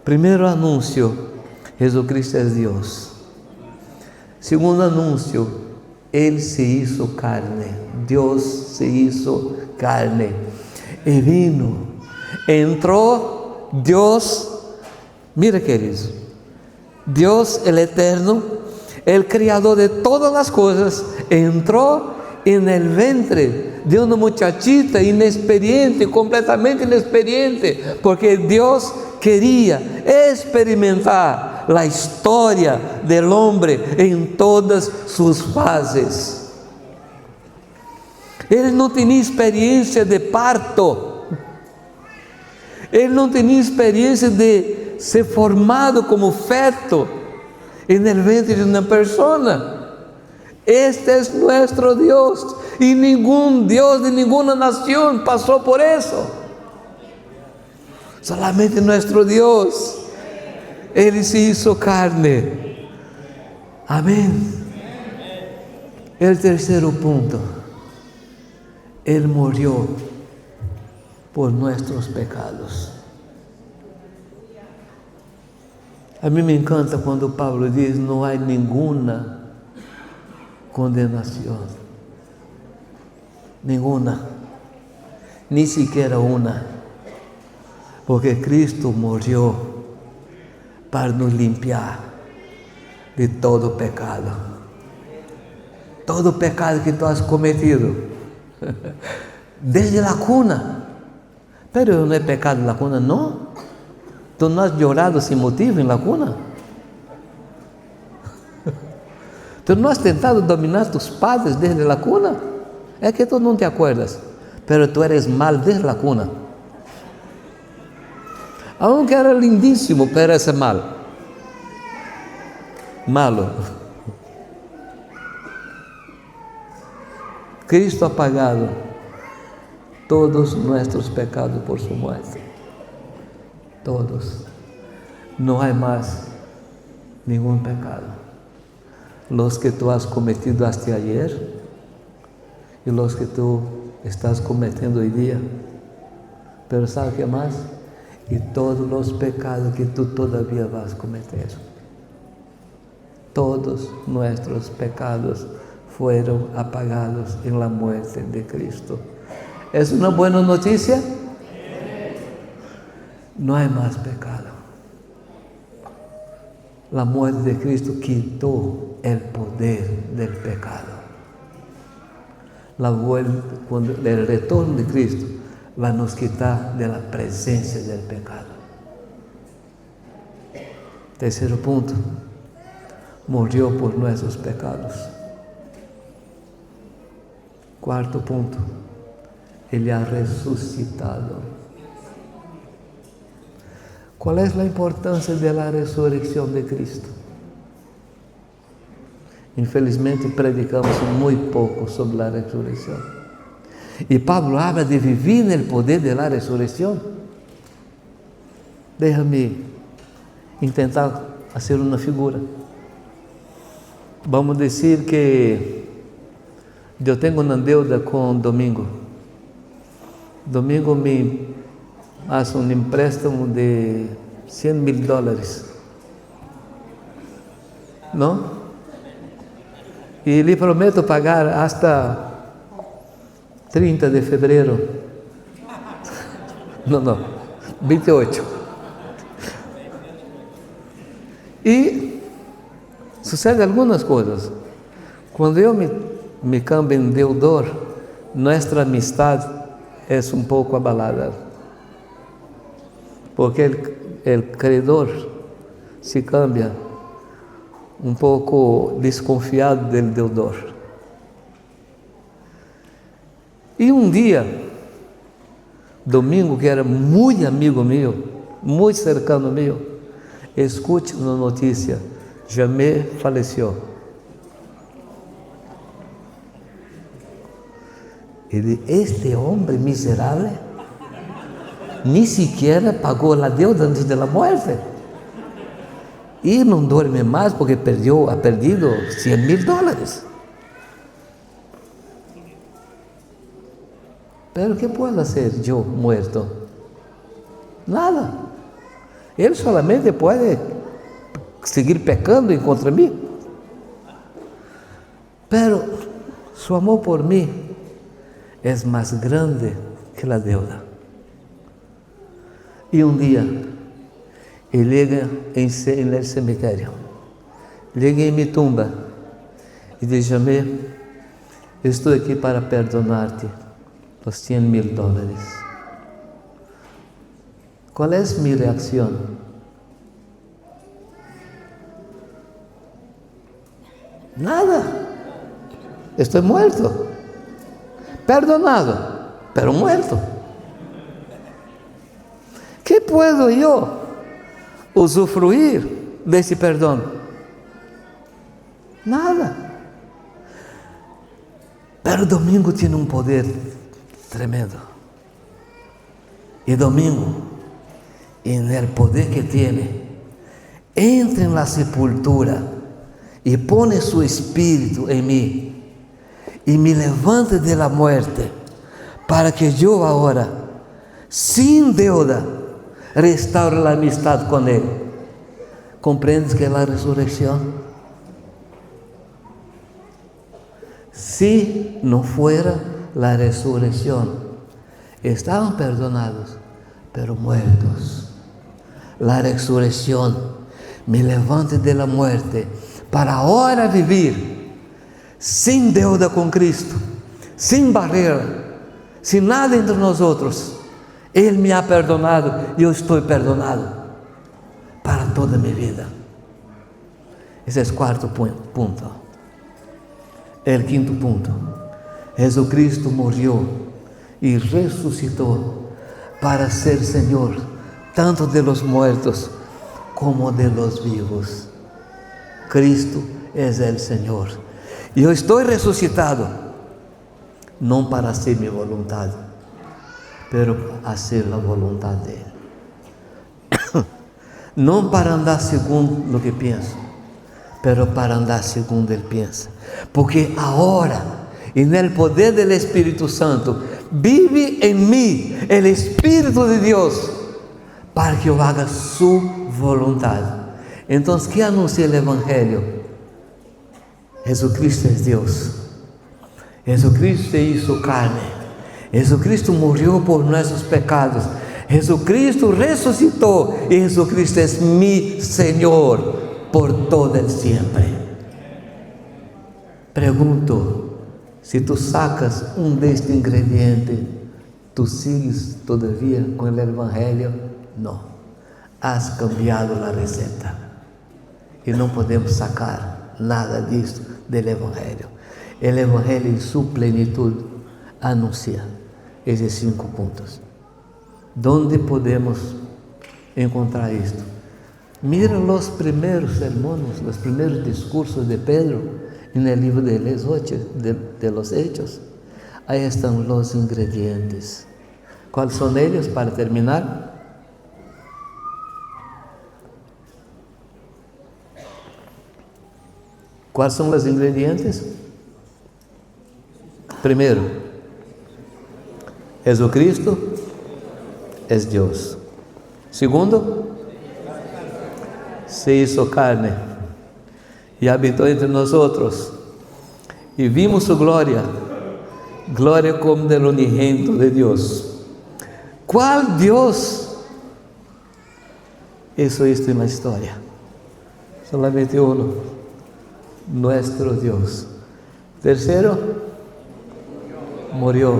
Primero anuncio, Jesucristo es Dios. Segundo anuncio, Él se hizo carne. Dios se hizo carne. Y vino. Entró Dios. Mira, queridos. Dios el Eterno, el Creador de todas las cosas, entró en el vientre de una muchachita inexperiente, completamente inexperiente, porque Dios quería experimentar la historia del hombre en todas sus fases. Él no tenía experiencia de parto. Él no tenía experiencia de ser formado como feto en el vientre de una persona. Este es nuestro Dios, y ningún Dios de ninguna nación pasó por eso. Solamente nuestro Dios. Él se hizo carne. Amén. El tercer punto, Él murió por nuestros pecados. A mí me encanta cuando Pablo dice, no hay ninguna condenación. Ninguna. Ni siquiera una. Porque Cristo murió para nos limpiar de todo pecado. Todo pecado que tú has cometido. Desde la cuna. Pero no es pecado en la cuna, no. Tú no has llorado sin motivo en la cuna. Tú no has tentado dominar a tus padres desde la cuna. Es que tú no te acuerdas. Pero tú eres mal desde la cuna. Aunque era lindísimo, pero eres mal. Malo. Cristo ha pagado todos nuestros pecados por su muerte. Todos. No hay más ningún pecado. Los que tú has cometido hasta ayer y los que tú estás cometiendo hoy día. Pero ¿sabe qué más? Y todos los pecados que tú todavía vas a cometer. Todos nuestros pecados fueron apagados en la muerte de Cristo. ¿Es una buena noticia? No hay más pecado. La muerte de Cristo quitó el poder del pecado. Cuando el retorno de Cristo va a nos quitar de la presencia del pecado. Tercer punto, murió por nuestros pecados. Cuarto punto, Él ha resucitado. ¿Cuál es la importancia de la resurrección de Cristo? Infelizmente predicamos muy poco sobre la resurrección. Y Pablo habla de vivir en el poder de la resurrección. Déjame intentar hacer una figura. Vamos a decir que yo tengo una deuda con Domingo. Domingo me hace un empréstamo de $100,000, ¿no? Y le prometo pagar hasta 30 de febrero. No, 28. Y sucede algunas cosas. Cuando yo me cambio en deudor, nuestra amistad es un poco abalada. Porque el credor se cambia un poco desconfiado del deudor. Y un día, Domingo, que era muy amigo mío, muy cercano mío, escucha una noticia: Jamé falleció. Y de este hombre miserable ni siquiera pagó la deuda antes de la muerte. Y no duerme más porque ha perdido $100,000. Pero ¿qué puedo hacer yo muerto? Nada. Él solamente puede seguir pecando en contra de mí. Pero su amor por mí es más grande que la deuda. Y un día, Él llega en el cementerio, llega en mi tumba y dice: Jamé, estoy aquí para perdonarte los $100,000. ¿Cuál es mi reacción? Nada. Estoy muerto. Perdonado, pero muerto. ¿Qué puedo yo usufruir de ese perdón? Nada. Pero Domingo tiene un poder tremendo. Y Domingo, en el poder que tiene, entra en la sepultura y pone su espíritu en mí y me levanta de la muerte para que yo ahora, sin deuda, restaure la amistad con Él. ¿Comprendes que es la resurrección? Si no fuera la resurrección, estaban perdonados, pero muertos. La resurrección me levanta de la muerte para ahora vivir sin deuda con Cristo, sin barrera, sin nada entre nosotros. Él me ha perdonado y yo estoy perdonado para toda mi vida. Ese es el cuarto punto. El quinto punto: Jesucristo murió y resucitó para ser Señor tanto de los muertos como de los vivos. Cristo es el Señor. Yo estoy resucitado, no para hacer mi voluntad, pero hacer la voluntad de Él. No para andar según lo que pienso, pero para andar según Él piensa. Porque ahora, en el poder del Espíritu Santo, vive en mí el Espíritu de Dios para que yo haga su voluntad. Entonces, ¿qué anuncia el Evangelio? Jesucristo es Dios. Jesucristo se hizo carne. Jesucristo murió por nuestros pecados. Jesucristo resucitó y Jesucristo es mi Señor por todo el siempre. Pregunto, si tú sacas de este ingrediente, ¿tú sigues todavía con el Evangelio? No, has cambiado la receta y no podemos sacar nada disso del Evangelio. El Evangelio en su plenitud anuncia esos 5 puntos. ¿Dónde podemos encontrar esto? Mira los primeros sermones, los primeros discursos de Pedro en el libro de los Hechos. Ahí están los ingredientes. ¿Cuáles son ellos para terminar? ¿Cuáles son los ingredientes? Primero, Jesucristo es Dios. Segundo, se hizo carne y habitó entre nosotros y vimos su gloria, gloria como del unigénito de Dios. ¿Cuál Dios hizo esto en la historia? Solamente uno, nuestro Dios. Tercero, murió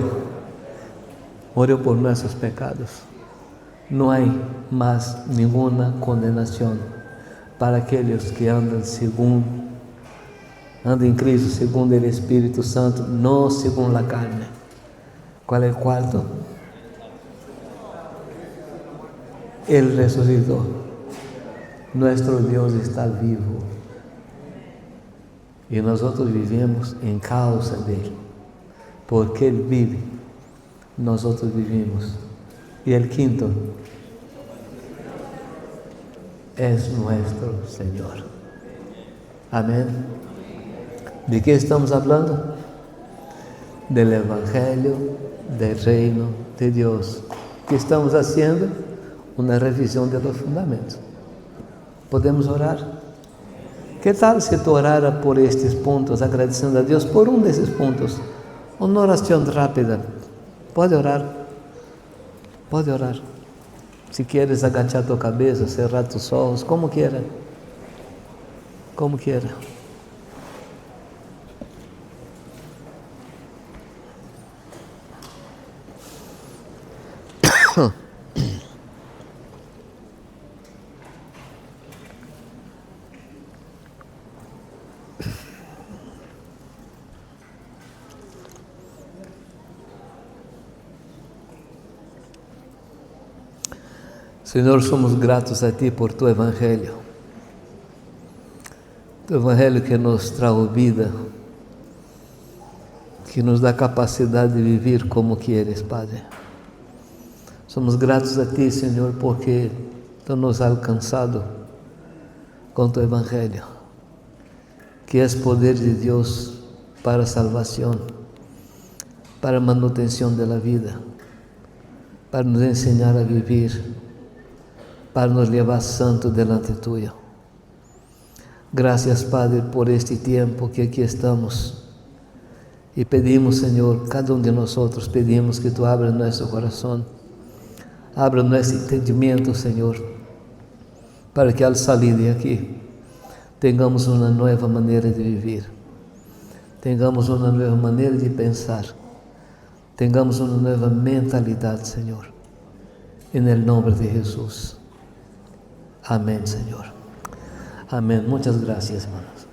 por nuestros pecados. No hay más ninguna condenación para aquellos que andan en Cristo, según el Espíritu Santo, no según la carne. ¿Cuál es el cuarto? Él resucitó. Nuestro Dios está vivo y nosotros vivimos en causa de Él. Porque Él vive, nosotros vivimos. Y el quinto es nuestro Señor. Amén. ¿De qué estamos hablando? Del Evangelio del Reino de Dios. ¿Qué estamos haciendo? Una revisión de los fundamentos. ¿Podemos orar? ¿Qué tal si tú oraras por estos puntos, agradeciendo a Dios por uno de esos puntos? Una oración rápida. Puede orar. Pode orar. Si quieres agachar tu cabeça, cerrar tus ojos, como quiera. Como quiera. Senhor, somos gratos a Ti por Tu Evangelho. Tu Evangelho que nos traz vida, que nos dá capacidade de viver como quieres, Padre. Somos gratos a Ti, Senhor, porque Tu nos has alcançado com Tu Evangelho, que é poder de Deus para a salvação, para a manutenção da vida, para nos ensinar a viver, para nos levar santo delante Tuyo. Gracias, Padre, por este tiempo que aqui estamos. E pedimos, Senhor, cada de nós pedimos que Tu abra nosso coração, abra nosso entendimento, Senhor, para que ao sair de aqui, tenhamos uma nova maneira de viver, tenhamos uma nova maneira de pensar, tenhamos uma nova mentalidade, Senhor, em nome de Jesus. Amén, Señor. Amén. Muchas gracias, hermanos.